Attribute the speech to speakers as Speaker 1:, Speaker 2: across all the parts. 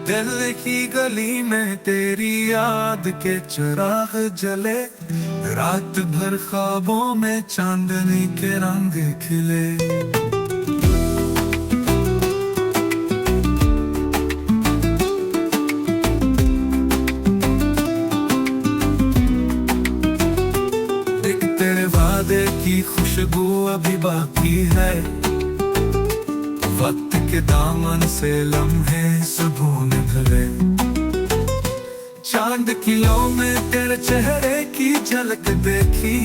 Speaker 1: दिल की गली में तेरी याद के चिराग जले, रात भर ख्वाबों में चांदनी के रंग खिले। एक तेरे वादे की खुशबू अभी बाकी है, वक्त के दामन से लम्हे सुकून भरे। चांद की लो में तेरे चेहरे की झलक देखी,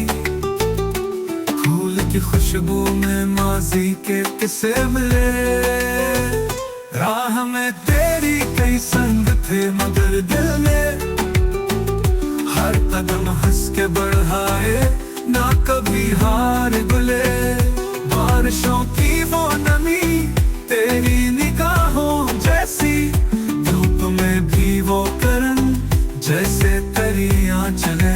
Speaker 1: फूल की खुशबू में माजी के किस्से मिले। राह में तेरी कई संग थे मगर दिल में हर कदम हंस के बढ़ाए, ना कभी हार गुले। बारिशों की वो नमी तेरी निगाहों जैसी, धूप में भी वो करन जैसे तरियां चले।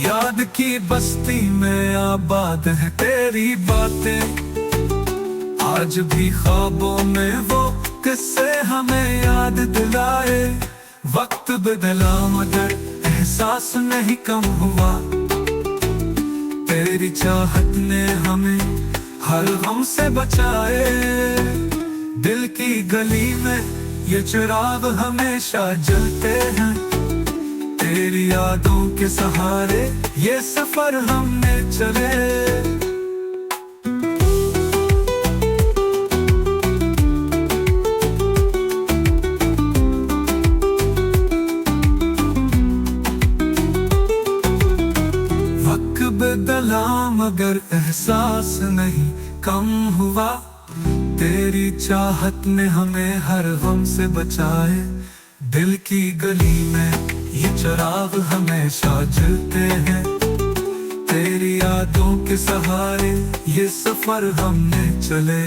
Speaker 1: याद की बस्ती में आबाद है तेरी बातें, आज भी ख्वाबों में वो किस्से हमें याद दिलाए। वक्त बदला मगर एहसास नहीं कम हुआ, तेरी चाहत ने हमें हर गम से बचाए। दिल की गली में ये चिराग हमेशा जलते हैं, तेरी यादों के सहारे ये सफर हमने चले। बदला मगर एहसास नहीं कम हुआ, तेरी चाहत ने हमें हर गम से बचाए। दिल की गली में ये चिराग हमेशा जलते हैं, तेरी यादों के सहारे ये सफर हमने चले।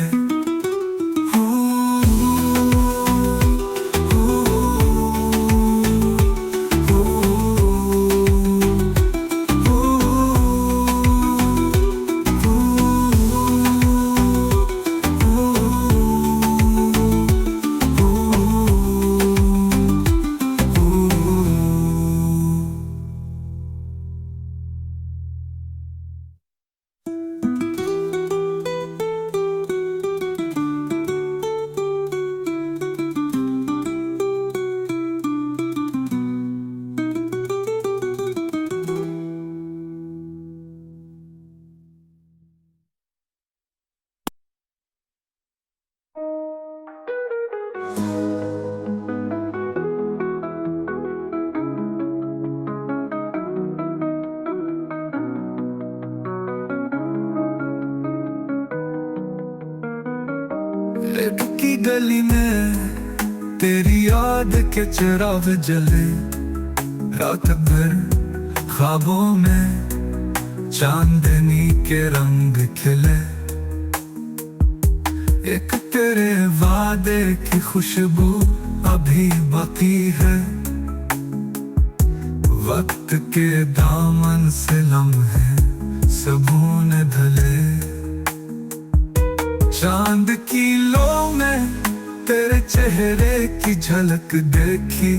Speaker 1: एक की गली में तेरी याद के चिराग जले, रात भर ख्वाबों में चांदनी के रंग खिले। एक तेरे वादे की खुशबू अभी बाकी है, वक्त के दामन से लम्हे सुकून ढले। चांद की लो में तेरे चेहरे की झलक देखी,